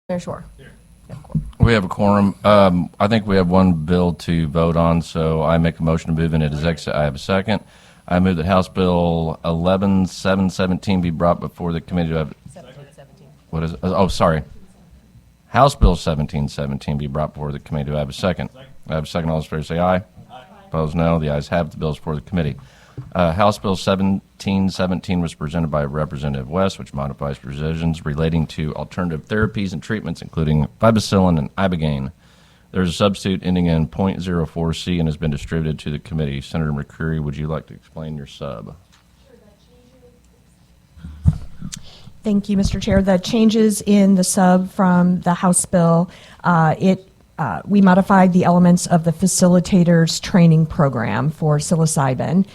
Senator Shore. We have a quorum. I think we have one bill to vote on, so I make a motion to move into executive. I have a second. I move that House Bill 11717 be brought before the committee to have. 1717. What is it? Oh, sorry. House Bill 1717 be brought before the committee. Do I have a second? I have a second. All those in favor say aye. Opposed, no. The ayes have it. The bill is before the committee. House Bill 1717 was presented by Representative West, which modifies provisions relating to alternative therapies and treatments, including vibacillin and ibogaine. There is a substitute ending in .04C and has been distributed to the committee. Senator McCreery, would you like to explain your sub? Thank you, Mr. Chair. The changes in the sub from the House bill, we modified the elements of the facilitators training program for psilocybin.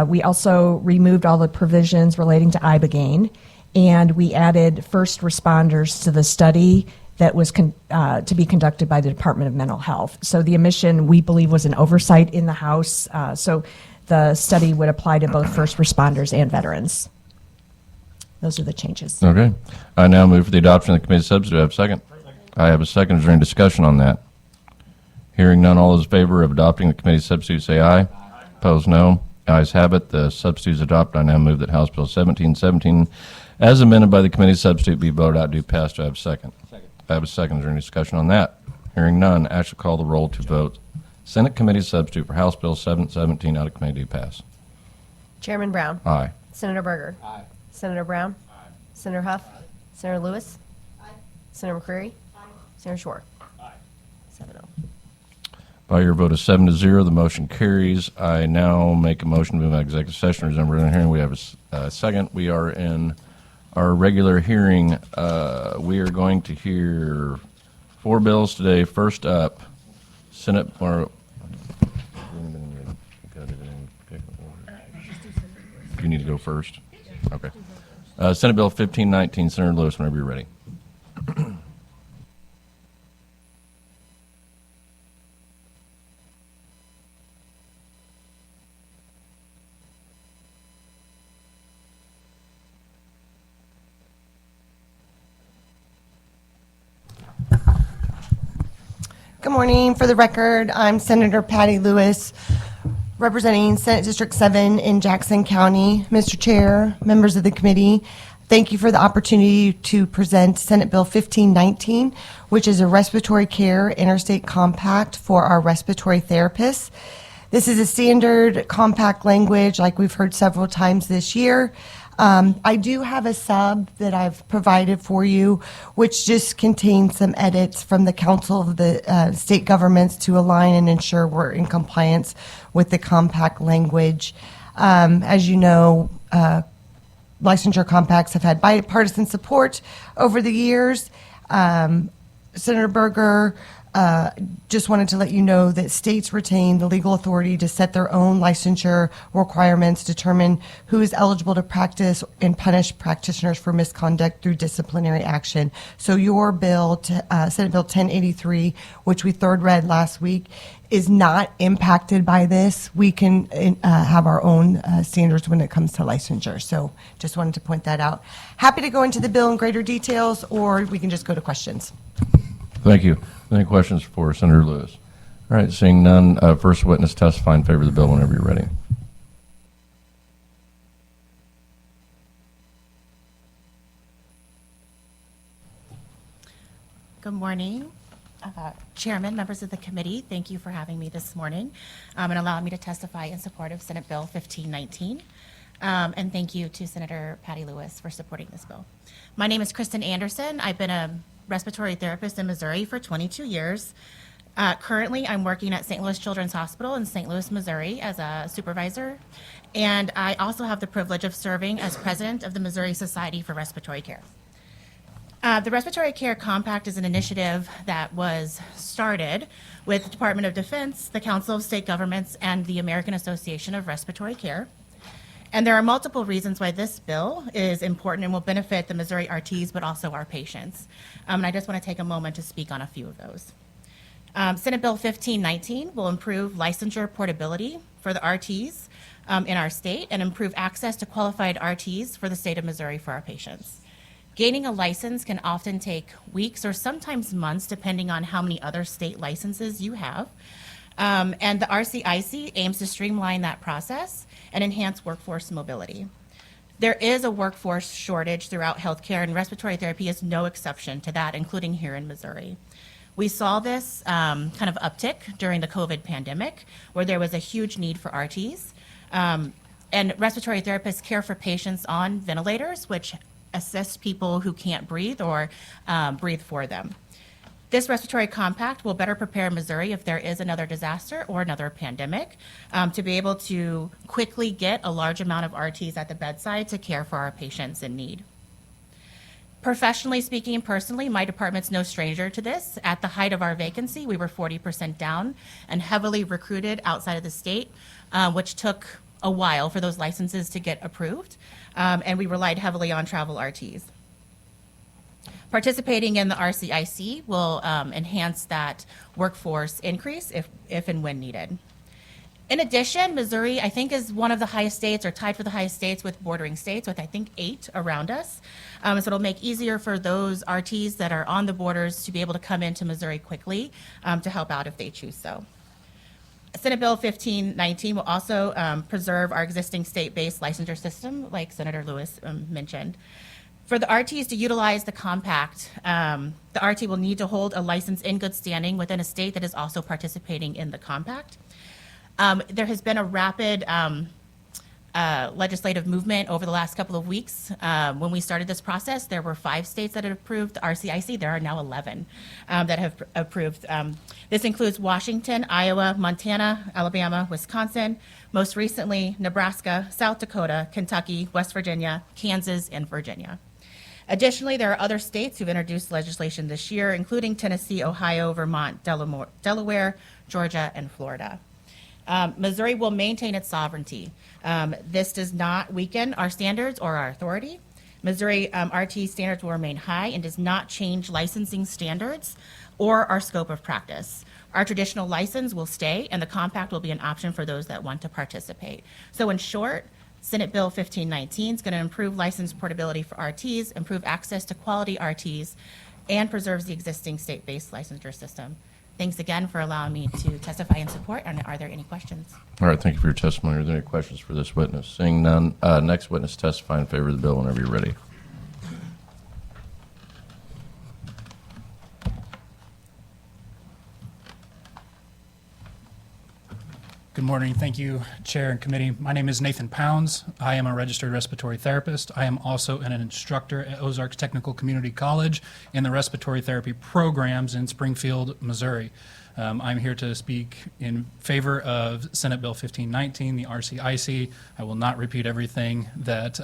We also removed all the provisions relating to ibogaine, and we added first responders to the study that was to be conducted by the Department of Mental Health. So the omission, we believe, was an oversight in the House, so the study would apply to both first responders and veterans. Those are the changes. Okay. I now move for the adoption of the committee substitute. Do I have a second? I have a second. Is there any discussion on that? Hearing none, all those in favor of adopting the committee substitute say aye. Opposed, no. Ayes have it. The substitute is adopted. I now move that House Bill 1717, as amended by the committee substitute, be voted out. Do pass. Do I have a second? Second. I have a second. Is there any discussion on that? Hearing none, Ash will call the roll to vote Senate committee substitute for House Bill 717 out of committee. Do pass. Chairman Brown. Aye. Senator Berger. Aye. Senator Brown. Aye. Senator Huff. Senator Lewis. Aye. Senator McCreery. Senator Shore. Aye. 7-0. By your vote of 7-0, the motion carries. I now make a motion to move out of executive session. Resume regular hearing. We have a second. We are in our regular hearing. We are going to hear 4 bills today. First up, Senate. You need to go first? Okay. Senate Bill 1519. Senator Lewis, whenever you're ready. Good morning. For the record, I'm Senator Patty Lewis, representing Senate District 7 in Jackson County. Mr. Chair, members of the committee, thank you for the opportunity to present Senate Bill 1519, which is a respiratory care interstate compact for our respiratory therapists. This is a standard compact language like we've heard several times this year. I do have a sub that I've provided for you, which just contains some edits from the Council of the State Governments to align and ensure we're in compliance with the compact language. As you know, licensure compacts have had bipartisan support over the years. Senator Berger just wanted to let you know that states retain the legal authority to set their own licensure requirements, determine who is eligible to practice, and punish practitioners for misconduct through disciplinary action. So your bill, Senate Bill 1083, which we third read last week, is not impacted by this. We can have our own standards when it comes to licensure. So just wanted to point that out. Happy to go into the bill in greater details, or we can just go to questions. Thank you. Any questions for Senator Lewis? All right, seeing none, first witness testify in favor of the bill whenever you're ready. Good morning, Chairman, members of the committee. Thank you for having me this morning and allowing me to testify in support of Senate Bill 1519. And thank you to Senator Patty Lewis for supporting this bill. My name is Kristen Anderson. I've been a respiratory therapist in Missouri for 22 years. Currently, I'm working at St. Louis Children's Hospital in St. Louis, Missouri as a supervisor. And I also have the privilege of serving as president of the Missouri Society for Respiratory Care. The Respiratory Care Compact is an initiative that was started with the Department of Defense, the Council of State Governments, and the American Association of Respiratory Care. And there are multiple reasons why this bill is important and will benefit the Missouri RTs, but also our patients. And I just want to take a moment to speak on a few of those. Senate Bill 1519 will improve licensure portability for the RTs in our state and improve access to qualified RTs for the state of Missouri for our patients. Gaining a license can often take weeks or sometimes months, depending on how many other state licenses you have. And the RCIC aims to streamline that process and enhance workforce mobility. There is a workforce shortage throughout healthcare, and respiratory therapy is no exception to that, including here in Missouri. We saw this kind of uptick during the COVID pandemic, where there was a huge need for RTs. And respiratory therapists care for patients on ventilators, which assist people who can't breathe or breathe for them. This respiratory compact will better prepare Missouri if there is another disaster or another pandemic to be able to quickly get a large amount of RTs at the bedside to care for our patients in need. Professionally speaking, personally, my department's no stranger to this. At the height of our vacancy, we were 40% down and heavily recruited outside of the state, which took a while for those licenses to get approved, and we relied heavily on travel RTs. Participating in the RCIC will enhance that workforce increase if and when needed. In addition, Missouri, I think, is one of the highest states, or tied for the highest states with bordering states, with I think 8 around us. So it'll make easier for those RTs that are on the borders to be able to come into Missouri quickly to help out if they choose so. Senate Bill 1519 will also preserve our existing state-based licensure system, like Senator Lewis mentioned. For the RTs to utilize the compact, the RT will need to hold a license in good standing within a state that is also participating in the compact. There has been a rapid legislative movement over the last couple of weeks. When we started this process, there were 5 states that had approved the RCIC. There are now 11 that have approved. This includes Washington, Iowa, Montana, Alabama, Wisconsin, most recently Nebraska, South Dakota, Kentucky, West Virginia, Kansas, and Virginia. Additionally, there are other states who've introduced legislation this year, including Tennessee, Ohio, Vermont, Delaware, Georgia, and Florida. Missouri will maintain its sovereignty. This does not weaken our standards or our authority. Missouri RT standards will remain high and does not change licensing standards or our scope of practice. Our traditional license will stay, and the compact will be an option for those that want to participate. So in short, Senate Bill 1519 is going to improve license portability for RTs, improve access to quality RTs, and preserves the existing state-based licensure system. Thanks again for allowing me to testify in support. And are there any questions? All right, thank you for your testimony. Are there any questions for this witness? Seeing none, next witness testify in favor of the bill whenever you're ready. Good morning. Thank you, Chair and Committee. My name is Nathan Pounds. I am a registered respiratory therapist. I am also an instructor at Ozarks Technical Community College in the respiratory therapy programs in Springfield, Missouri. I'm here to speak in favor of Senate Bill 1519, the RCIC. I will not repeat everything that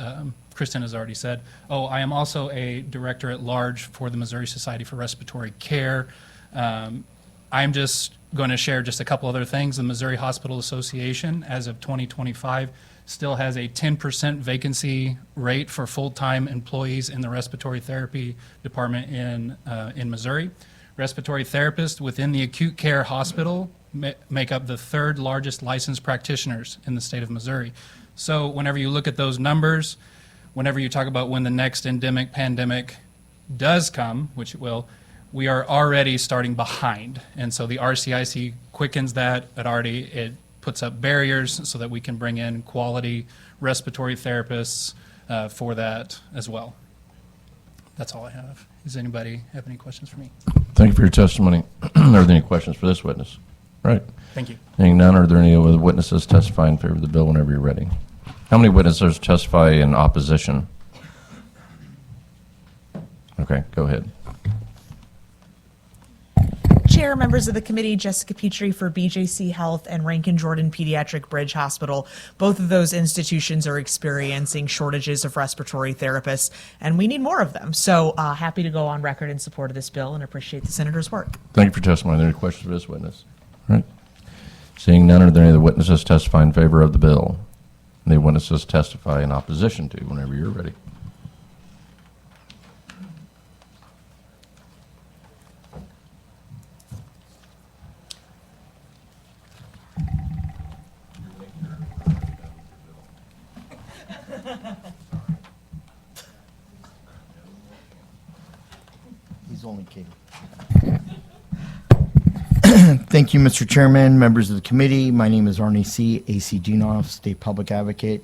Kristen has already said. Oh, I am also a director at large for the Missouri Society for Respiratory Care. I'm just going to share just a couple other things. The Missouri Hospital Association, as of 2025, still has a 10% vacancy rate for full-time employees in the respiratory therapy department in Missouri. Respiratory therapists within the acute care hospital make up the 3rd largest licensed practitioners in the state of Missouri. So whenever you look at those numbers, whenever you talk about when the next endemic pandemic does come, which it will, we are already starting behind. And so the RCIC quickens that. It puts up barriers so that we can bring in quality respiratory therapists for that as well. That's all I have. Does anybody have any questions for me? Thank you for your testimony. Are there any questions for this witness? All right. Thank you. Seeing none, are there any other witnesses testify in favor of the bill whenever you're ready? How many witnesses testify in opposition? Okay, go ahead. Chair, members of the committee, Jessica Petrie for BJC Health and Rankin Jordan Pediatric Bridge Hospital. Both of those institutions are experiencing shortages of respiratory therapists, and we need more of them. So happy to go on record in support of this bill and appreciate the senator's work. Thank you for testimony. Are there any questions for this witness? All right. Seeing none, are there any other witnesses testify in favor of the bill? Any witnesses testify in opposition to whenever you're ready? He's only kidding. Thank you, Mr. Chairman, members of the committee. My name is Arnie C., AC Genoff, State Public Advocate.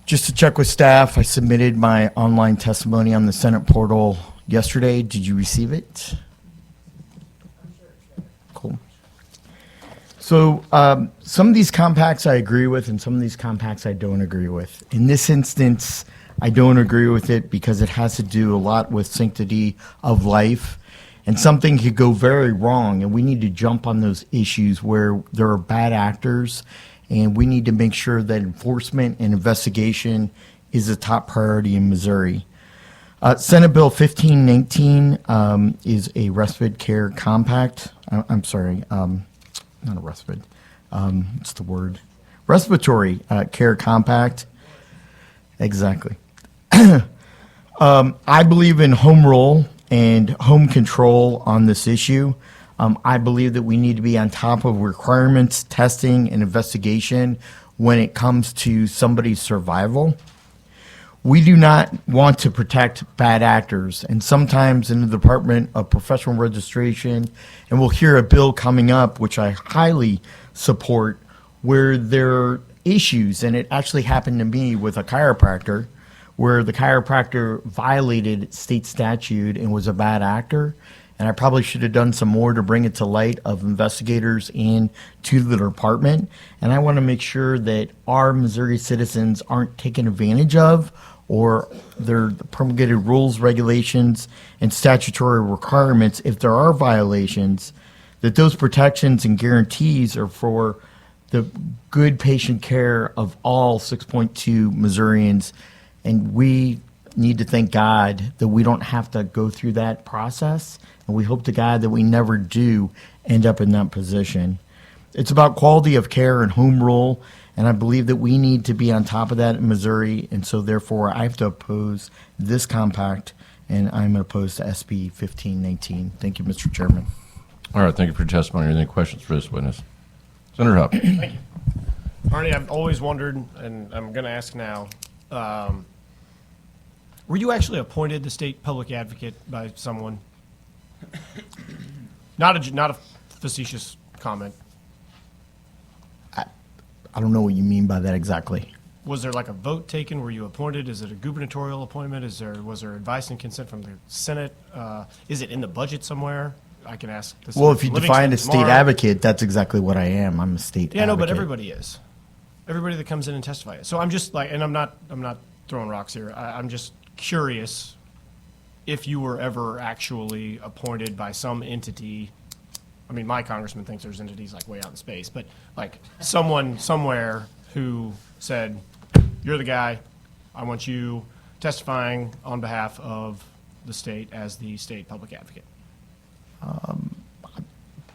Just to check with staff, I submitted my online testimony on the Senate portal yesterday. Did you receive it? Cool. So some of these compacts I agree with, and some of these compacts I don't agree with. In this instance, I don't agree with it because it has to do a lot with sanctity of life. And something could go very wrong, and we need to jump on those issues where there are bad actors, and we need to make sure that enforcement and investigation is a top priority in Missouri. Senate Bill 1519 is a respite care compact. I'm sorry, not a respite. What's the word? Respiratory care compact. Exactly. I believe in home rule and home control on this issue. I believe that we need to be on top of requirements, testing, and investigation when it comes to somebody's survival. We do not want to protect bad actors, and sometimes in the Department of Professional Registration, and we'll hear a bill coming up, which I highly support, where there are issues, and it actually happened to me with a chiropractor, where the chiropractor violated state statute and was a bad actor. And I probably should have done some more to bring it to light of investigators and to the department. And I want to make sure that our Missouri citizens aren't taken advantage of, or their promulgated rules, regulations, and statutory requirements, if there are violations, that those protections and guarantees are for the good patient care of all 6.2 Missourians. And we need to thank God that we don't have to go through that process. And we hope to God that we never do end up in that position. It's about quality of care and home rule. And I believe that we need to be on top of that in Missouri. And so therefore I have to oppose this compact, and I'm opposed to SB 1519. Thank you, Mr. Chairman. All right, thank you for your testimony. Are there any questions for this witness? Senator Huff. Thank you. Arnie, I've always wondered, and I'm going to ask now, were you actually appointed the state public advocate by someone? Not a facetious comment. I don't know what you mean by that exactly. Was there like a vote taken? Were you appointed? Is it a gubernatorial appointment? Was there advice and consent from the Senate? Is it in the budget somewhere? I can ask this. Well, if you define a state advocate, that's exactly what I am. I'm a state advocate. Yeah, no, but everybody is. Everybody that comes in and testifies. So I'm just like, and I'm not throwing rocks here. I'm just curious if you were ever actually appointed by some entity. I mean, my congressman thinks there's entities like way out in space, but like someone somewhere who said, you're the guy, I want you testifying on behalf of the state as the state public advocate. I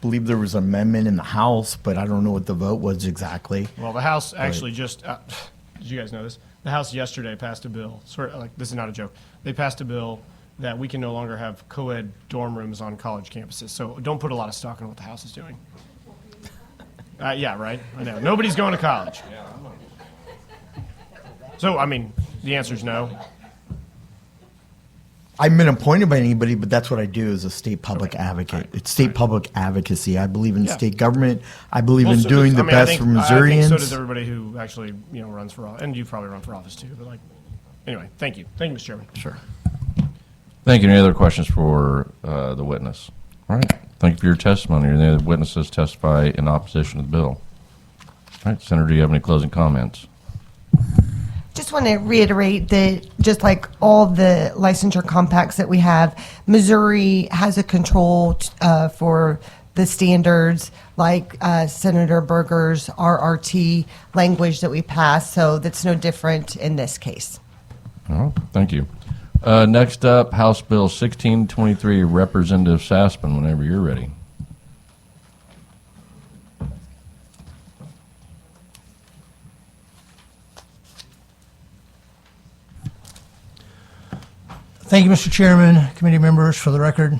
believe there was an amendment in the House, but I don't know what the vote was exactly. Well, the House actually just, did you guys know this? The House yesterday passed a bill, sort of like, this is not a joke, they passed a bill that we can no longer have co-ed dorm rooms on college campuses. So don't put a lot of stock in what the House is doing. Yeah, right? I know. Nobody's going to college. So, I mean, the answer is no. I've been appointed by anybody, but that's what I do as a state public advocate. It's state public advocacy. I believe in state government. I believe in doing the best for Missourians. I think so does everybody who actually, runs for office. And you probably run for office too. But anyway, thank you. Thank you, Mr. Chairman. Sure. Thank you. Any other questions for the witness? All right. Thank you for your testimony. Are there any other witnesses testify in opposition to the bill? All right. Senator, do you have any closing comments? Just want to reiterate that just like all the licensure compacts that we have, Missouri has a control for the standards like Senator Berger's RRT language that we passed, so that's no different in this case. Oh, thank you. Next up, House Bill 1623, Representative Sassman, whenever you're ready. Thank you, Mr. Chairman, committee members. For the record,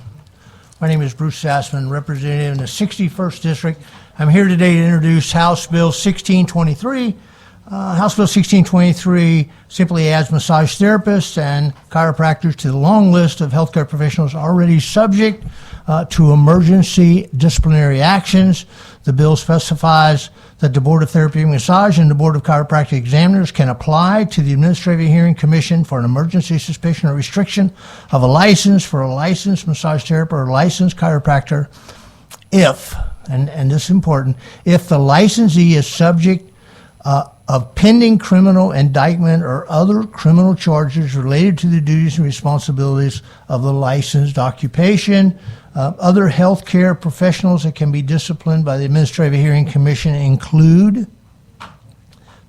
my name is Bruce Sassman, representative in the 61st District. I'm here today to introduce House Bill 1623, House Bill 1623 simply adds massage therapists and chiropractors to the long list of healthcare professionals already subject to emergency disciplinary actions. The bill specifies that the Board of Therapy and Massage and the Board of Chiropractic Examiners can apply to the Administrative Hearing Commission for an emergency suspension or restriction of a license for a licensed massage therapist or licensed chiropractor if, and this is important, if the licensee is subject of pending criminal indictment or other criminal charges related to the duties and responsibilities of the licensed occupation. Other healthcare professionals that can be disciplined by the Administrative Hearing Commission include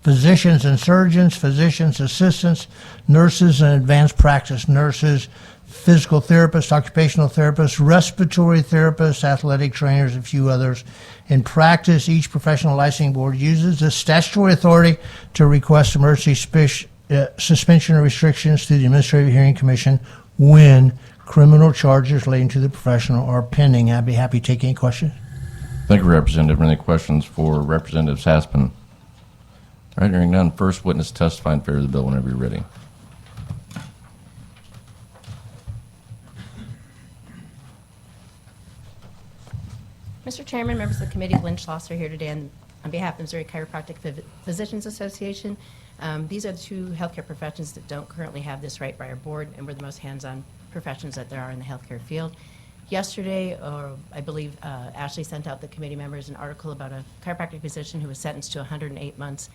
physicians and surgeons, physicians assistants, nurses and advanced practice nurses, physical therapists, occupational therapists, respiratory therapists, athletic trainers, a few others. In practice, each professional licensing board uses the statutory authority to request emergency suspension or restrictions to the Administrative Hearing Commission when criminal charges relating to the professional are pending. I'd be happy to take any questions. Thank you, Representative. Any questions for Representative Sassman? All right, hearing none. First witness testify in favor of the bill whenever you're ready. Mr. Chairman, members of the committee, Lynn Schlosser here today on behalf of the Missouri Chiropractic Physicians Association. These are the two healthcare professions that don't currently have this right by our board, and we're the most hands-on professions that there are in the healthcare field. Yesterday, I believe Ashley sent out the committee members an article about a chiropractic physician who was sentenced to 108 months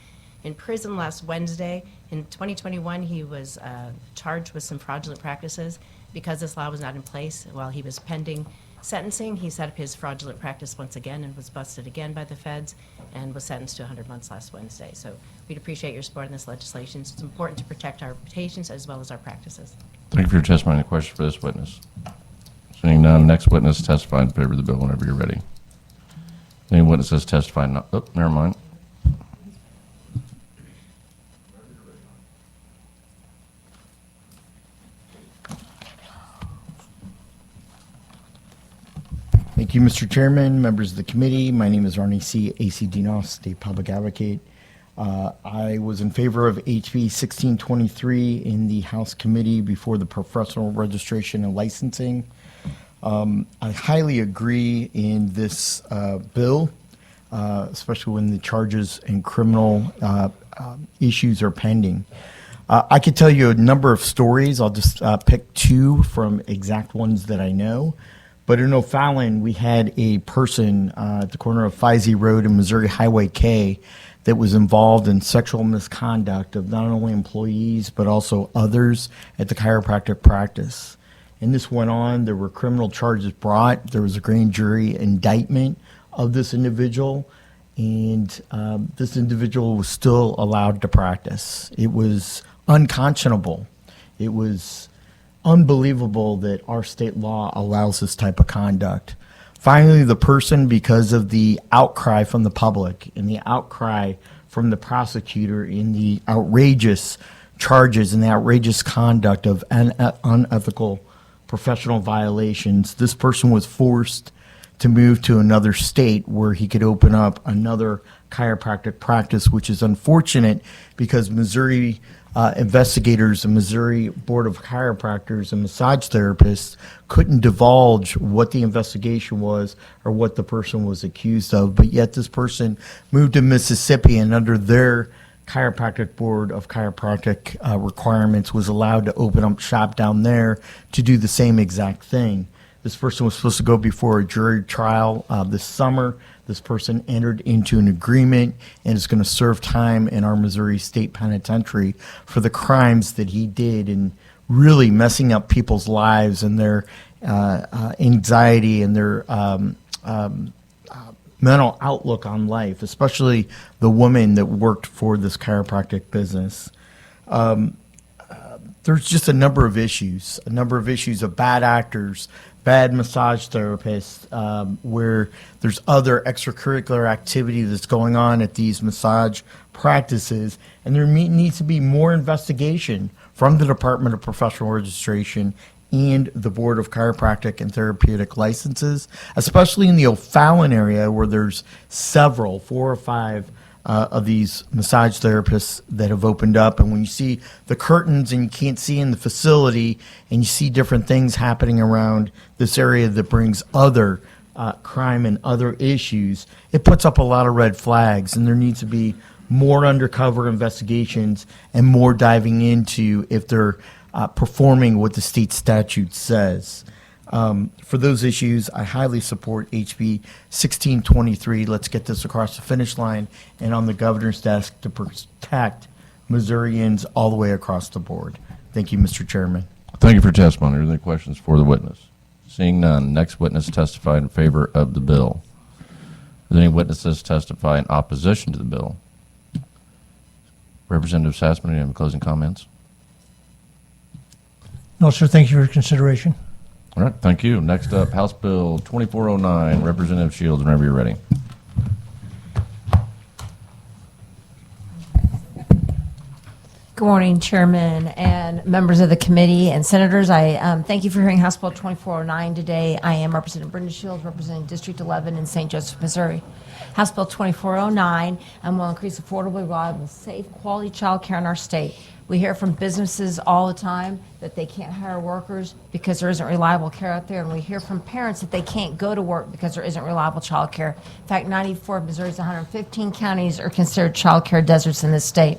in prison last Wednesday. In 2021, he was charged with some fraudulent practices. Because this law was not in place while he was pending sentencing, he set up his fraudulent practice once again and was busted again by the feds and was sentenced to 100 months last Wednesday. So we'd appreciate your support in this legislation. It's important to protect our patients as well as our practices. Thank you for your testimony. Any questions for this witness? Seeing none, next witness testify in favor of the bill whenever you're ready. Any witnesses testify? No, oh, never mind. Thank you, Mr. Chairman, members of the committee. My name is Arnie C. A.C. Dinos, State Public Advocate. I was in favor of HB 1623 in the House Committee before the Professional Registration and Licensing. I highly agree in this bill, especially when the charges and criminal issues are pending. I could tell you a number of stories. I'll just pick two from exact ones that I know. But in O'Fallon, we had a person at the corner of Feisey Road and Missouri Highway K that was involved in sexual misconduct of not only employees but also others at the chiropractic practice. And this went on. There were criminal charges brought. There was a grand jury indictment of this individual, and this individual was still allowed to practice. It was unconscionable. It was unbelievable that our state law allows this type of conduct. Finally, the person, because of the outcry from the public and the outcry from the prosecutor in the outrageous charges and the outrageous conduct of unethical professional violations, this person was forced to move to another state where he could open up another chiropractic practice, which is unfortunate because Missouri investigators, the Missouri Board of Chiropractors and Massage Therapists couldn't divulge what the investigation was or what the person was accused of, but yet this person moved to Mississippi and under their Chiropractic Board of Chiropractic requirements was allowed to open up shop down there to do the same exact thing. This person was supposed to go before a jury trial this summer. This person entered into an agreement and is going to serve time in our Missouri State Penitentiary for the crimes that he did and really messing up people's lives and their anxiety and their mental outlook on life, especially the woman that worked for this chiropractic business. There's just a number of issues of bad actors, bad massage therapists, where there's other extracurricular activity that's going on at these massage practices, and there needs to be more investigation from the Department of Professional Registration and the Board of Chiropractic and Therapeutic Licenses, especially in the O'Fallon area where there's 4 or 5 of these massage therapists that have opened up. And when you see the curtains and you can't see in the facility and you see different things happening around this area that brings other crime and other issues, it puts up a lot of red flags, and there needs to be more undercover investigations and more diving into if they're performing what the state statute says. For those issues, I highly support HB 1623. Let's get this across the finish line and on the governor's desk to protect Missourians all the way across the board. Thank you, Mr. Chairman. Thank you for your testimony. Are there any questions for the witness? Seeing none, next witness testify in favor of the bill. Are there any witnesses testify in opposition to the bill? Representative Sassman, do you have closing comments? No, sir. Thank you for your consideration. All right, thank you. Next up, House Bill 2409, Representative Shields, whenever you're ready. Good morning, Chairman and members of the committee and senators. I thank you for hearing House Bill 2409 today. I am Representative Brenda Shields, representing District 11 in St. Joseph, Missouri. House Bill 2409 will increase affordable, reliable, safe, quality child care in our state. We hear from businesses all the time that they can't hire workers because there isn't reliable care out there, and we hear from parents that they can't go to work because there isn't reliable child care. In fact, 94 of Missouri's 115 counties are considered child care deserts in this state.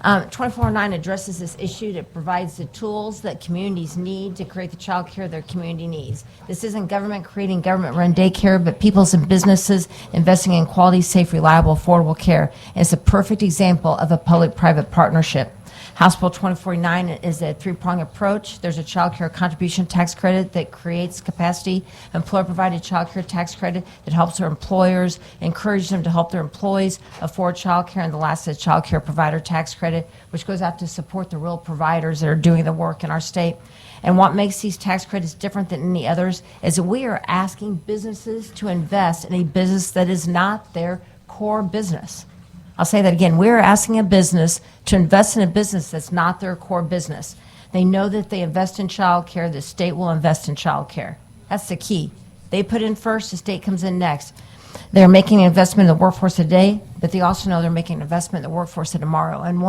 2409 addresses this issue. It provides the tools that communities need to create the child care their community needs. This isn't government creating government-run daycare, but people's and businesses investing in quality, safe, reliable, affordable care. And it's a perfect example of a public-private partnership. House Bill 2409 is a three-pronged approach. There's a child care contribution tax credit that creates capacity, employer-provided child care tax credit that helps their employers, encourages them to help their employees afford child care, and the last is child care provider tax credit, which goes out to support the real providers that are doing the work in our state. And what makes these tax credits different than any others is that we are asking businesses to invest in a business that is not their core business. I'll say that again. We're asking a business to invest in a business that's not their core business. They know that if they invest in child care, the state will invest in child care. That's the key. They put in first, the state comes in next. They're making an investment in the workforce today, but they also know they're making an investment in the workforce of tomorrow. And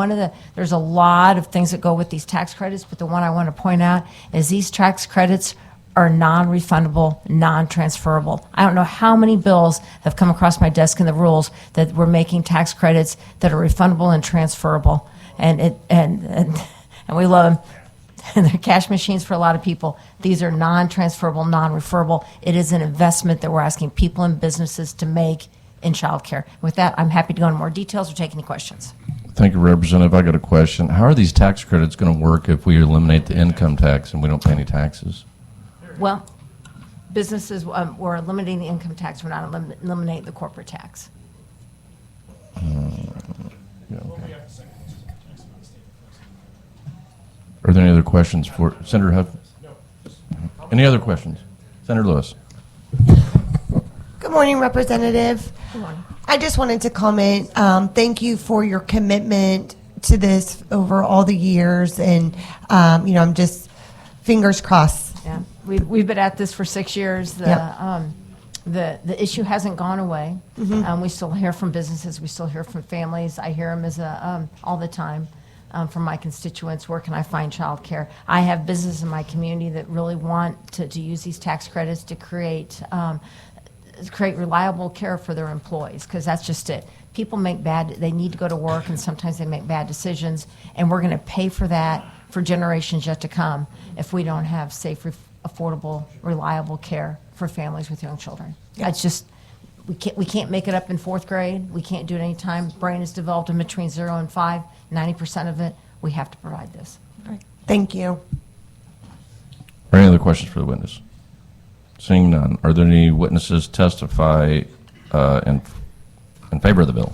there's a lot of things that go with these tax credits, but the one I want to point out is these tax credits are non-refundable, non-transferable. I don't know how many bills have come across my desk in the rules that we're making tax credits that are refundable and transferable, and we love them. And they're cash machines for a lot of people. These are non-transferable, non-referable. It is an investment that we're asking people and businesses to make in child care. With that, I'm happy to go into more details or take any questions. Thank you, Representative. I got a question. How are these tax credits going to work if we eliminate the income tax and we don't pay any taxes? Well, businesses, we're eliminating the income tax. We're not eliminating the corporate tax. Are there any other questions for Senator Huff? Any other questions? Senator Lewis. Good morning, Representative. Good morning. I just wanted to comment, thank you for your commitment to this over all the years, and, I'm just fingers crossed. Yeah, we've been at this for 6 years. The issue hasn't gone away. We still hear from businesses. We still hear from families. I hear them all the time from my constituents. Where can I find child care? I have businesses in my community that really want to use these tax credits to create reliable care for their employees, because that's just it. People they need to go to work, and sometimes they make bad decisions, and we're going to pay for that for generations yet to come if we don't have safe, affordable, reliable care for families with young children. It's just, we can't make it up in fourth grade. We can't do it any time. Brain is developed in between 0 and 5. 90% of it, we have to provide this. Thank you. Are there any other questions for the witness? Seeing none, are there any witnesses testify in favor of the bill?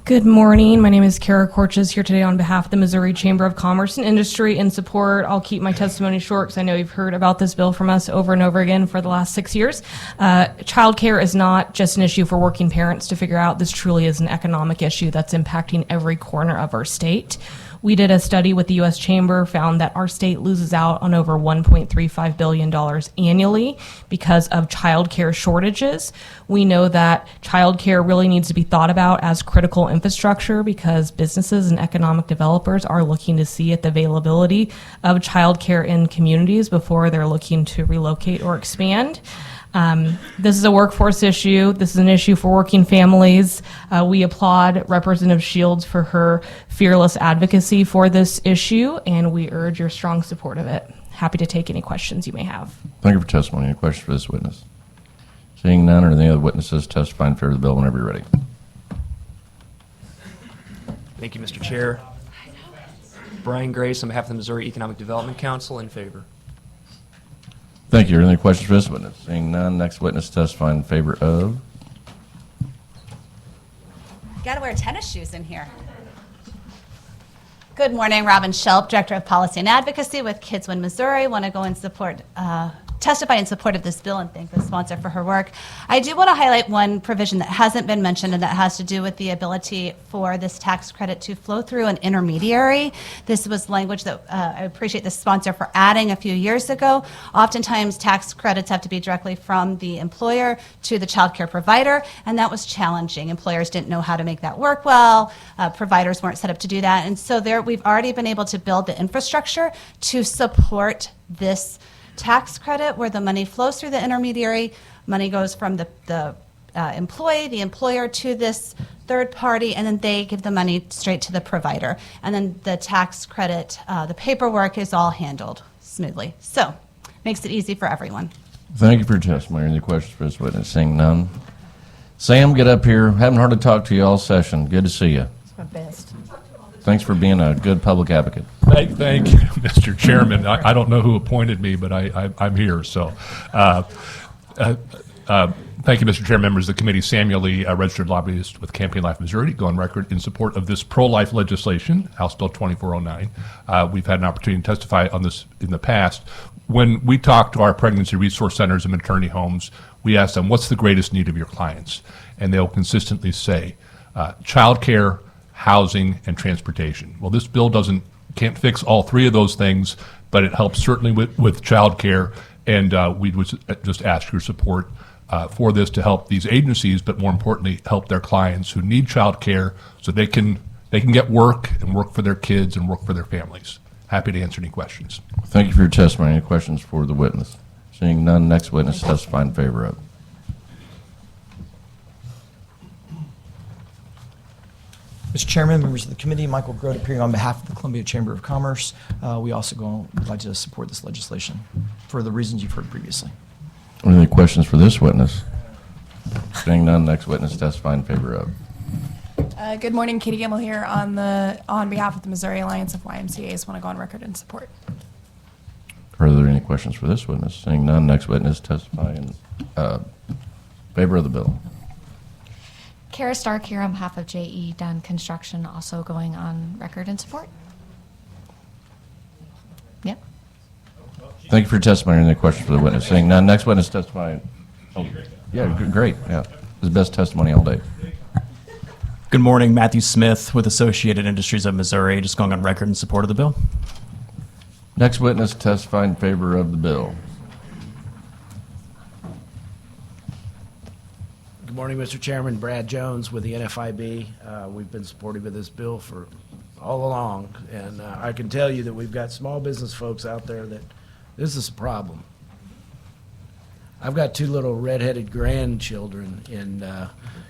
Good morning. My name is Kara Corches here today on behalf of the Missouri Chamber of Commerce and Industry in support. I'll keep my testimony short because I know you've heard about this bill from us over and over again for the last 6 years. Child care is not just an issue for working parents to figure out. This truly is an economic issue that's impacting every corner of our state. We did a study with the U.S. Chamber, found that our state loses out on over $1.35 billion annually because of childcare shortages. We know that childcare really needs to be thought about as critical infrastructure because businesses and economic developers are looking to see at the availability of childcare in communities before they're looking to relocate or expand. This is a workforce issue. This is an issue for working families. We applaud Representative Shields for her fearless advocacy for this issue, and we urge your strong support of it. Happy to take any questions you may have. Thank you for testimony. Any questions for this witness? Seeing none, or any other witnesses testify in favor of the bill whenever you're ready. Thank you, Mr. Chair. Brian Grace on behalf of the Missouri Economic Development Council in favor. Thank you. Are there any questions for this witness? Seeing none, next witness testify in favor of. Gotta wear tennis shoes in here. Good morning, Robin Shelp, Director of Policy and Advocacy with Kids Win Missouri. Want to go and testify in support of this bill and thank the sponsor for her work. I do want to highlight one provision that hasn't been mentioned, and that has to do with the ability for this tax credit to flow through an intermediary. This was language that I appreciate the sponsor for adding a few years ago. Oftentimes, tax credits have to be directly from the employer to the child care provider, and that was challenging. Employers didn't know how to make that work well. Providers weren't set up to do that, and so we've already been able to build the infrastructure to support this tax credit where the money flows through the intermediary. Money goes from the employee, the employer, to this third party, and then they give the money straight to the provider. And then the tax credit, the paperwork is all handled smoothly. So, makes it easy for everyone. Thank you for your testimony. Any questions for this witness? Seeing none. Sam, get up here. Haven't hardly talked to you all session. Good to see you. It's my best. Thanks for being a good public advocate. Thank you, Mr. Chairman. I don't know who appointed me, but I'm here. So, thank you, Mr. Chair, members of the committee. Samuel Lee, a registered lobbyist with Campaign Life Missouri, to go on record in support of this pro-life legislation, House Bill 2409. We've had an opportunity to testify on this in the past. When we talk to our pregnancy resource centers and maternity homes, we ask them, what's the greatest need of your clients? And they'll consistently say, child care, housing, and transportation. Well, this bill can't fix all three of those things, but it helps certainly with child care, and we would just ask your support for this to help these agencies, but more importantly, help their clients who need child care so they can get work and work for their kids and work for their families. Happy to answer any questions. Thank you for your testimony. Any questions for the witness? Seeing none, next witness testify in favor of. Mr. Chairman, members of the committee, Michael Grote appearing on behalf of the Columbia Chamber of Commerce. We also would like to support this legislation for the reasons you've heard previously. Any questions for this witness? Seeing none, next witness testify in favor of. Good morning, Katie Gamble here on behalf of the Missouri Alliance of YMCAs. Want to go on record in support. Are there any questions for this witness? Seeing none, next witness testify in favor of the bill. Kara Stark here on behalf of J.E. Dunn Construction, also going on record in support. Yep. Thank you for your testimony. Any questions for the witness? Seeing none, next witness testify. Oh, yeah, great. Yeah, it's the best testimony all day. Good morning, Matthew Smith with Associated Industries of Missouri, just going on record in support of the bill. Next witness testify in favor of the bill. Good morning, Mr. Chairman. Brad Jones with the NFIB. We've been supportive of this bill for all along, and I can tell you that we've got small business folks out there that this is a problem. I've got two little redheaded grandchildren in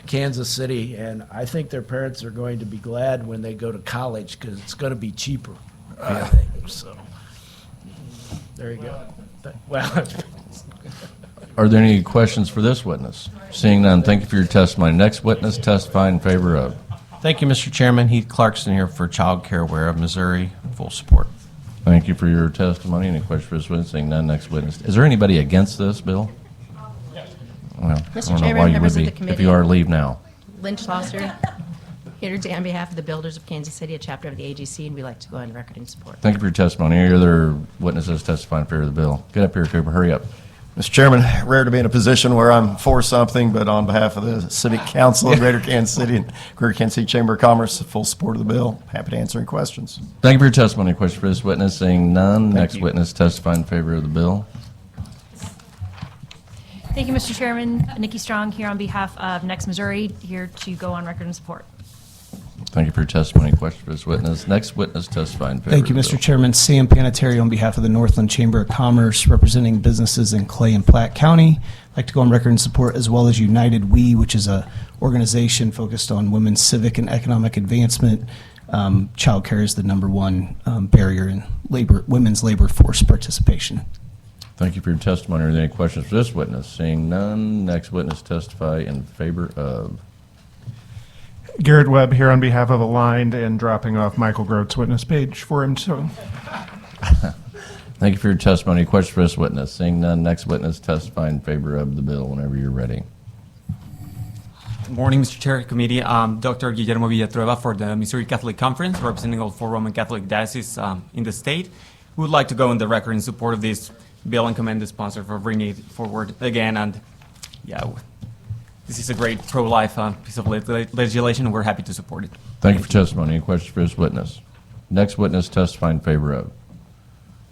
Kansas City, and I think their parents are going to be glad when they go to college because it's going to be cheaper, I think. So there you go. Well, are there any questions for this witness? Seeing none, thank you for your testimony. Next witness testify in favor of. Thank you, Mr. Chairman. Heath Clarkson here for Child Care Aware of Missouri. Full support. Thank you for your testimony. Any questions for this witness? Seeing none, next witness. Is there anybody against this bill? Well, Mr. Chairman, members of the committee. If you are, leave now. Lynch Losser. Here today on behalf of the Builders of Kansas City, a chapter of the AGC, and we'd like to go on record in support. Thank you for your testimony. Any other witnesses testifying in favor of the bill? Get up here, Cooper. Hurry up. Mr. Chairman, rare to be in a position where I'm for something, but on behalf of the Civic Council of Greater Kansas City and Greater Kansas City Chamber of Commerce, full support of the bill. Happy to answer any questions. Thank you for your testimony. Question for this witness? Seeing none. Next witness testifying in favor of the bill. Thank you, Mr. Chairman. Nikki Strong here on behalf of Next Missouri, here to go on record in support. Thank you for your testimony. Question for this witness? Next witness testifying in favor Thank you, of the Mr. bill. Chairman. Sam Panettiere on behalf of the Northland Chamber of Commerce, representing businesses in Clay and Platte County. I'd like to go on record in support, as well as United We, which is a organization focused on women's civic and economic advancement. Child care is the #1 barrier in women's labor force participation. Thank you for your testimony. Are there any questions for this witness? Seeing none. Next witness testify in favor of. Garrett Webb here on behalf of Aligned and dropping off Michael Grote's witness page for him. So, Thank you for your testimony. Question for this witness? Seeing none. Next witness testify in favor of the bill whenever you're ready. Good morning, Mr. Chair, Committee. Dr. Guillermo Villatrueba for the Missouri Catholic Conference, representing all 4 Roman Catholic dioceses in the state. We would like to go on the record in support of this bill and commend the sponsor for bringing it forward again. And yeah, this is a great pro-life piece of legislation, and we're happy to support it. Thank you for testimony. Any questions for this witness? Next witness testify in favor of.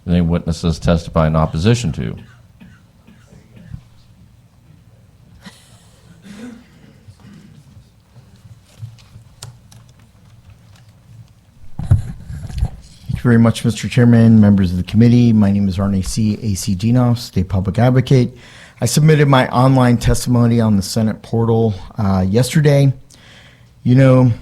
Any witnesses testify in opposition to? Thank you very much, Mr. Chairman, members of the committee. My name is Arne C. A.C. Dinoff, State Public Advocate. I submitted my online testimony on the Senate portal yesterday. You know,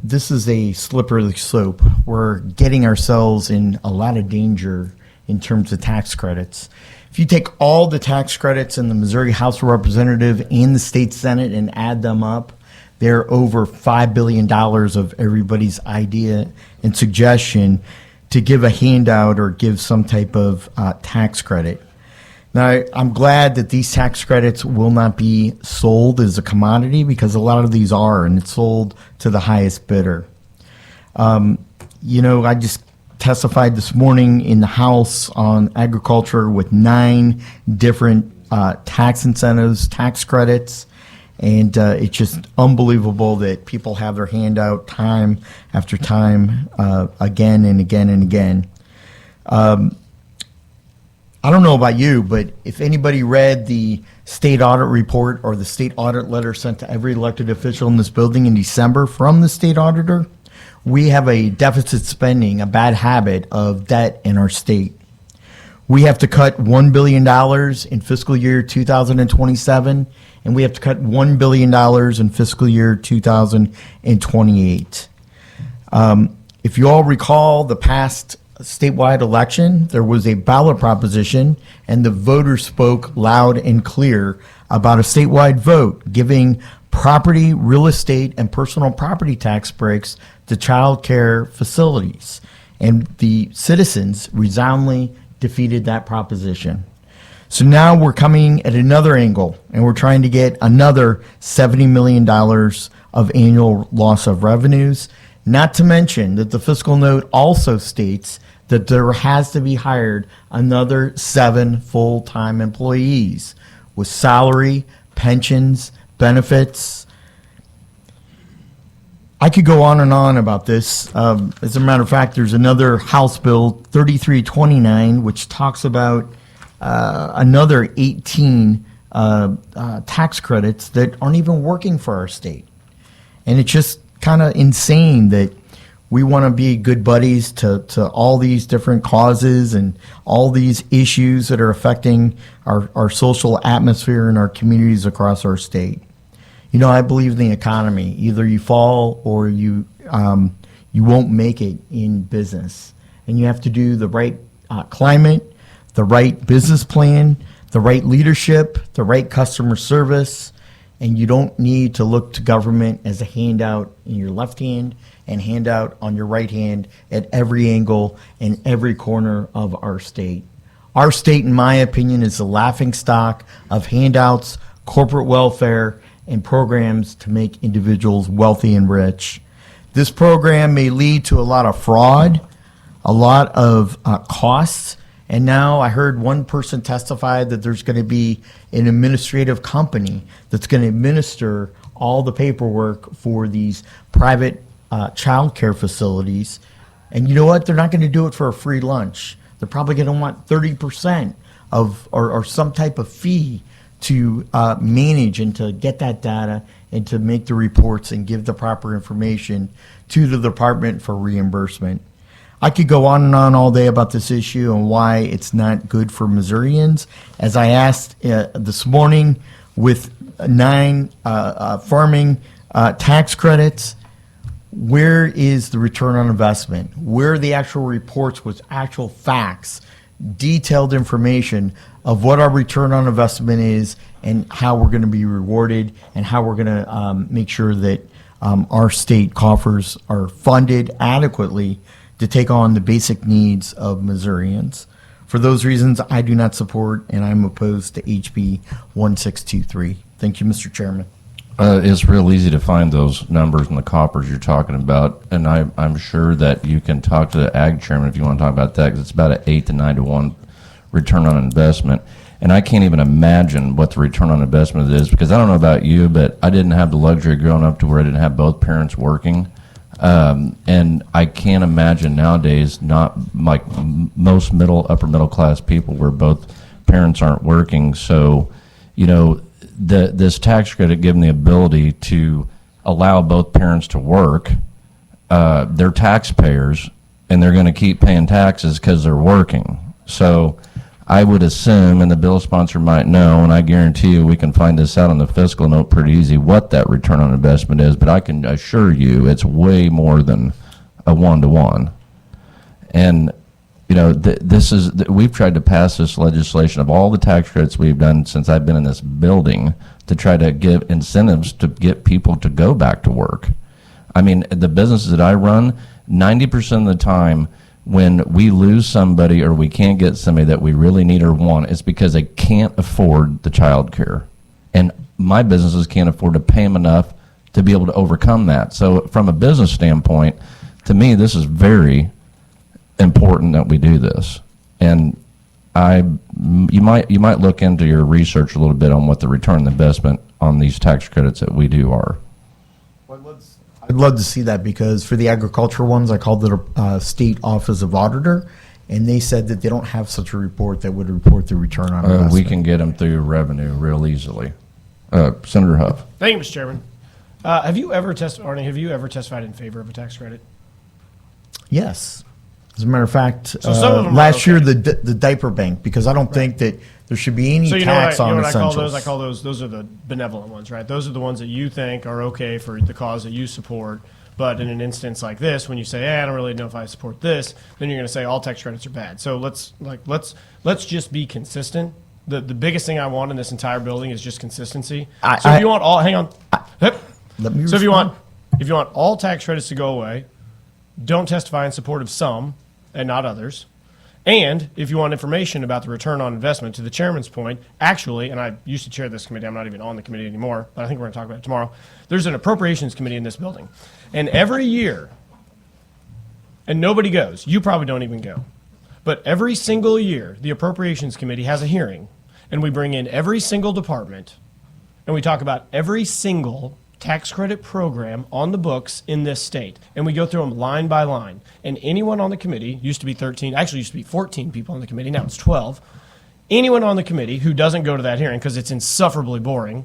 this is a slippery slope. We're getting ourselves in a lot of danger in terms of tax credits. If you take all the tax credits in the Missouri House of Representatives and the state Senate and add them up, they're over $5 billion of everybody's idea and suggestion to give a handout or give some type of tax credit. Now, I'm glad that these tax credits will not be sold as a commodity, because a lot of these are, and it's sold to the highest bidder. You know, I just testified this morning in the House on agriculture with 9 different tax incentives, tax credits, and it's just unbelievable that people have their hand out time after time, again and again and again. I don't know about you, but if anybody read the state audit report or the state audit letter sent to every elected official in this building in December from the state auditor, we have a deficit spending, a bad habit of debt in our state. We have to cut $1 billion in fiscal year 2027, and we have to cut $1 billion in fiscal year 2028. If you all recall the past statewide election, there was a ballot proposition, and the voters spoke loud and clear about a statewide vote giving property, real estate, and personal property tax breaks to child care facilities. And the citizens resoundingly defeated that proposition. So now we're coming at another angle, and we're trying to get another $70 million of annual loss of revenues, not to mention that the fiscal note also states that there has to be hired another 7 full-time employees with salary, pensions, benefits. I could go on and on about this. As a matter of fact, there's another House Bill 3329, which talks about another 18 tax credits that aren't even working for our state. And it's just kind of insane that we want to be good buddies to all these different causes and all these issues that are affecting our social atmosphere and our communities across our state. You know, I believe in the economy. Either you fall or you won't make it in business. And you have to do the right climate, the right business plan, the right leadership, the right customer service, and you don't need to look to government as a handout in your left hand and handout on your right hand at every angle and every corner of our state. Our state, in my opinion, is the laughingstock of handouts, corporate welfare, and programs to make individuals wealthy and rich. This program may lead to a lot of fraud, a lot of costs, and now I heard one person testify that there's going to be an administrative company that's going to administer all the paperwork for these private child care facilities. And you know what? They're not going to do it for a free lunch. They're probably going to want 30% of or some type of fee to manage and to get that data and to make the reports and give the proper information to the department for reimbursement. I could go on and on all day about this issue and why it's not good for Missourians. As I asked this morning, with 9 farming tax credits, where is the return on investment? Where are the actual reports with actual facts, detailed information of what our return on investment is and how we're going to be rewarded and how we're going to make sure that our state coffers are funded adequately to take on the basic needs of Missourians. For those reasons, I do not support and I'm opposed to HB 1623. Thank you, Mr. Chairman. It's real easy to find those numbers in the coppers you're talking about, and I'm sure that you can talk to the ag chairman if you want to talk about that, because it's about an 8 to 9 to 1 return on investment. And I can't even imagine what the return on investment is, because I don't know about you, but I didn't have the luxury growing up to where I didn't have both parents working. And I can't imagine nowadays, not like most upper middle class people where both parents aren't working. So, you know, this tax credit given the ability to allow both parents to work, they're taxpayers and they're going to keep paying taxes because they're working. So I would assume, and the bill sponsor might know, and I guarantee you we can find this out on the fiscal note pretty easy, what that return on investment is, but I can assure you it's way more than a 1-to-1. And you know, we've tried to pass this legislation of all the tax credits we've done since I've been in this building to try to give incentives to get people to go back to work. I mean, the businesses that I run, 90% of the time when we lose somebody or we can't get somebody that we really need or want, it's because they can't afford the child care. And my businesses can't afford to pay them enough to be able to overcome that. So from a business standpoint, to me, this is very important that we do this. And you might look into your research a little bit on what the return on investment on these tax credits that we do are. I'd love to see that, because for the agriculture ones, I called the State Office of Auditor, and they said that they don't have such a report that would report the return on investment. We can get them through revenue real easily. Senator Huff. Thank you, Mr. Chairman. Have you ever testified in favor of a tax credit? Yes. As a matter of fact, So some of them are last year okay. the diaper bank, because I don't think that there should be any So you tax know on what I call essentials. those? I call those are the benevolent ones, right? Those are the ones that you think are okay for the cause that you support. But in an instance like this, when you say, "Hey, I don't really know if I support this," then you're going to say all tax credits are bad. So let's just be consistent. The biggest thing I want in this entire building is just consistency. If you want all, hang on. Let me So if you respond. want all tax credits to go away, don't testify in support of some and not others. And if you want information about the return on investment, to the chairman's point, actually, and I used to chair this committee, I'm not even on the committee anymore, but I think we're going to talk about it tomorrow. There's an appropriations committee in this building. And every year, and nobody goes, you probably don't even go, but every single year, the appropriations committee has a hearing, and we bring in every single department, and we talk about every single tax credit program on the books in this state. And we go through them line by line. And anyone on the committee, used to be 14 people on the committee, now it's 12. Anyone on the committee who doesn't go to that hearing, because it's insufferably boring,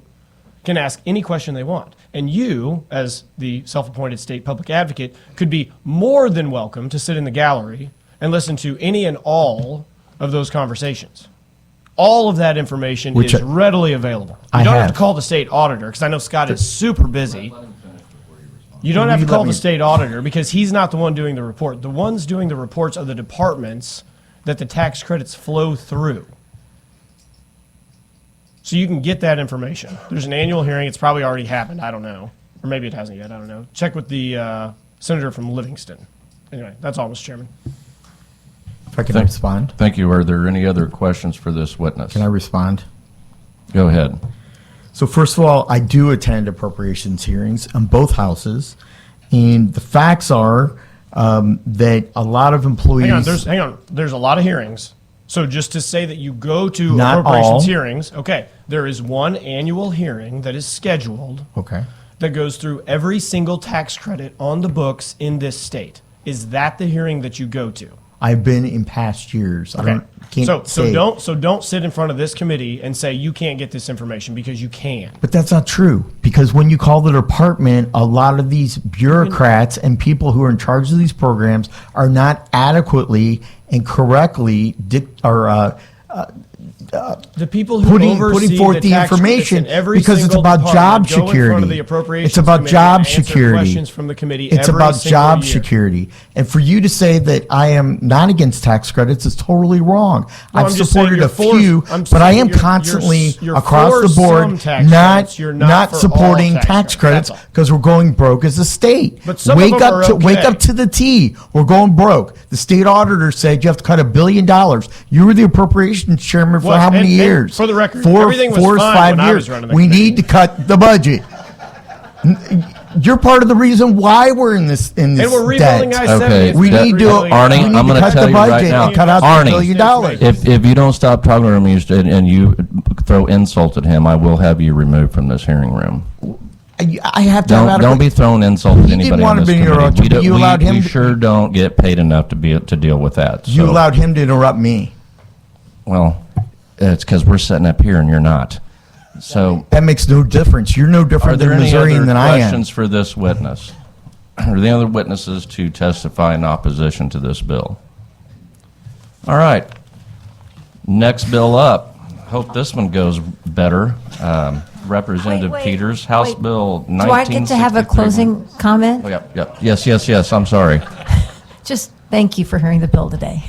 can ask any question they want. And you, as the self-appointed state public advocate, could be more than welcome to sit in the gallery and listen to any and all of those conversations. All of that information Which is readily available. You I don't have have. to call the state auditor, because I know Scott is super busy. You don't have to call the state auditor, because he's not the one doing the report. The ones doing the reports are the departments that the tax credits flow through. So you can get that information. There's an annual hearing. It's probably already happened. I don't know. Or maybe it hasn't yet. I don't know. Check with the senator from Livingston. Anyway, that's all, Mr. Chairman. If I can respond. Thank you. Are there any other questions for this witness? Can I respond? Go ahead. So first of all, I do attend appropriations hearings on both houses, And the facts are that a lot of employees. Hang on. There's a lot of hearings. So just to say that you go to Not appropriations all. hearings, okay, there is one annual hearing that is scheduled Okay. that goes through every single tax credit on the books in this state. Is that the hearing that you go to? I've been in past years. I Okay. can't say. So don't sit in front of this committee and say you can't get this information, because you can. But that's not true, because when you call the department, a lot of these bureaucrats and people who are in charge of these programs are not adequately and correctly The people who putting oversee forth the tax credits information, in every because it's single about job department go in front of security. the appropriations It's about committee job and answer security. questions from the committee It's every about single job year. security. And for you to say that I am not against tax credits is totally wrong. No, I've I'm just saying supported you're a for- few, I'm but I saying am you're constantly across for the some board tax not credits. You're not for all supporting tax tax credits. credits That's all. because we're going broke as a state. But some of wake them up are to wake okay. up to the T. We're going broke. The state auditor said you have to cut $1 billion. You were the appropriations chairman for Well, how many and years? for the record, four everything was or fine 5 when I years. was running the We committee. need to cut the budget. You're part of the reason why we're in this And we're rebuilding debt. I-70. Okay, We that- need to Arnie, we need I'm to gonna cut tell the you right budget now. and cut out Arnie, $1 billion. If you don't stop talking to him and you throw insult at him, I will have you removed from this hearing room. I have to have Don't be throwing insult at He didn't anybody want on to this be committee. interrupted, We but don't- you allowed him we to- sure don't get paid enough to deal with that. You So, allowed him to interrupt me. well, it's because we're sitting up here and you're not. So, That makes no difference. You're no are different there than any Missourian other than I am. questions for this witness? Are there any other witnesses to testify in opposition to this bill? All right. Next bill up. Hope this one goes better. Representative Wait, Peters, House wait. Bill Do I get to have a 1963. closing comment? Oh, yep. Yes, I'm sorry. Just thank you for hearing the bill today.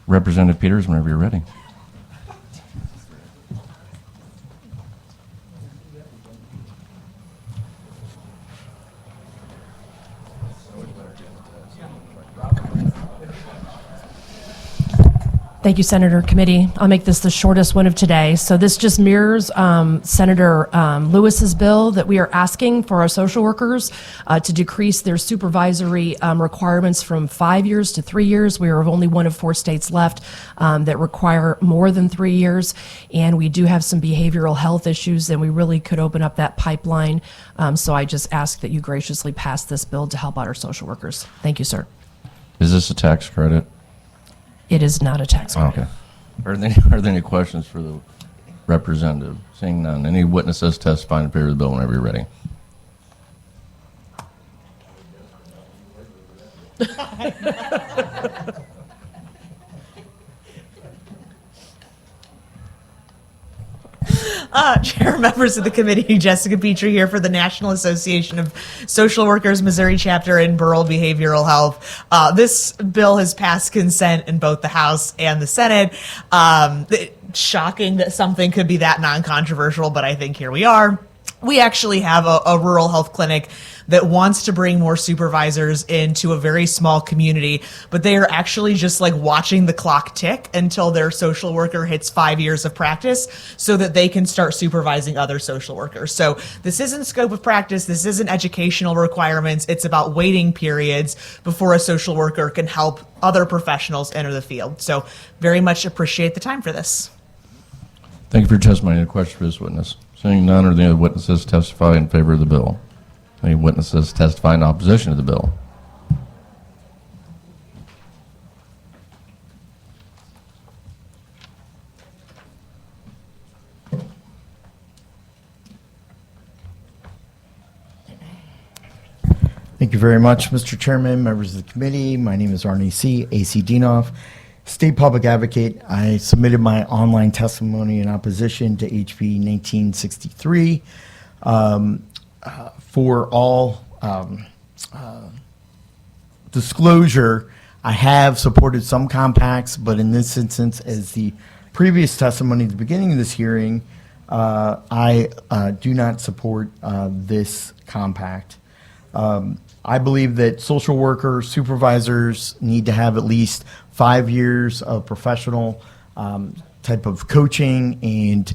Representative Peters, whenever you're ready. Thank you, Senator Committee. I'll make this the shortest one of today. So this just mirrors Senator Lewis's bill that we are asking for our social workers to decrease their supervisory requirements from 5 years to 3 years. We are only one of 4 states left that require more than 3 years, and we do have some behavioral health issues, and we really could open up that pipeline. So I just ask that you graciously pass this bill to help out our social workers. Thank you, sir. Is this a tax credit? It is not a tax credit. Okay. Are there any questions for the representative? Seeing none. Any witnesses testifying in favor of the bill whenever you're ready? Chair, members of the committee, Jessica Petrie here for the National Association of Social Workers Missouri Chapter in Rural Behavioral Health. This bill has passed consent in both the House and the Senate. Shocking that something could be that non-controversial, but I think here we are. We actually have a rural health clinic that wants to bring more supervisors into a very small community, but they are actually just like watching the clock tick until their social worker hits 5 years of practice so that they can start supervising other social workers. So this isn't scope of practice. This isn't educational requirements. It's about waiting periods before a social worker can help other professionals enter the field. So very much appreciate the time for this. Thank you for your testimony. Any questions for this witness? Seeing none, are there any other witnesses testify in favor of the bill? Any witnesses testify in opposition to the bill? Thank you very much, Mr. Chairman, members of the committee. My name is Arnie C. A.C. Dienoff, State Public Advocate. I submitted my online testimony in opposition to HB 1963. For all disclosure, I have supported some compacts, but in this instance, as the previous testimony at the beginning of this hearing, I do not support this compact. I believe that social workers, supervisors need to have at least 5 years of professional type of coaching and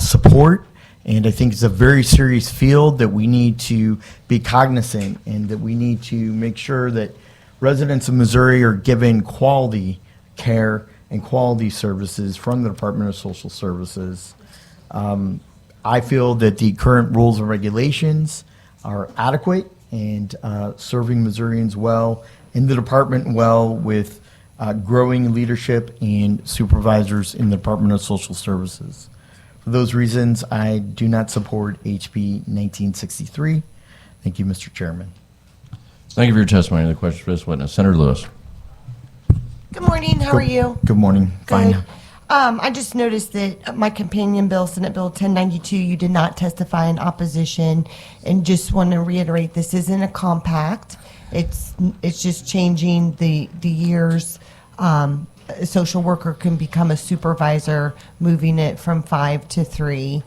support. And I think it's a very serious field that we need to be cognizant and that we need to make sure that residents of Missouri are given quality care and quality services from the Department of Social Services. I feel that the current rules and regulations are adequate and serving Missourians well, and the department well, with growing leadership and supervisors in the Department of Social Services. For those reasons, I do not support HB 1963. Thank you, Mr. Chairman. Thank you for your testimony. Any questions for this witness? Senator Lewis. Good morning. How are you? Good morning. Good. Fine. I just noticed that my companion bill, Senate Bill 1092, you did not testify in opposition, and just want to reiterate, this isn't a compact. It's just changing the years. A social worker can become a supervisor, moving it from 5 to 3.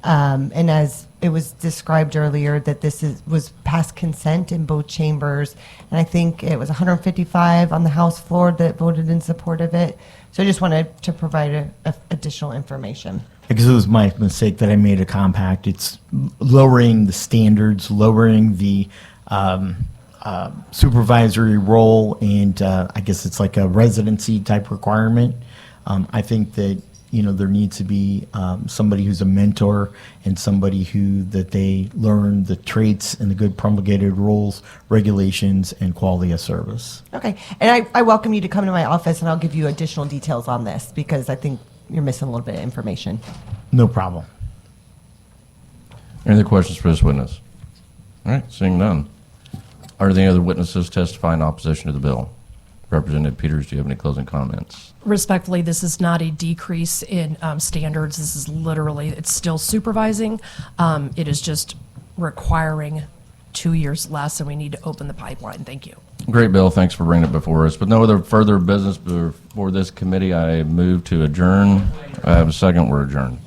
And as it was described earlier, that this was past consent in both chambers, and I think it was 155 on the House floor that voted in support of it. So I just wanted to provide additional information. Because it was my mistake that I made a compact. It's lowering the standards, lowering the supervisory role, and I guess it's like a residency type requirement. I think that there needs to be somebody who's a mentor and somebody that they learn the traits and the good promulgated rules, regulations, and quality of service. Okay, and I welcome you to come to my office, and I'll give you additional details on this, because I think you're missing a little bit of information. No problem. Any other questions for this witness? All right, seeing none. Are there any other witnesses testifying in opposition to the bill? Representative Peters, do you have any closing comments? Respectfully, this is not a decrease in standards. This is literally, it's still supervising. It is just requiring 2 years less, and we need to open the pipeline. Thank you. Great bill. Thanks for bringing it before us. With no other further business before this committee, I move to adjourn. I have a second. We're adjourned.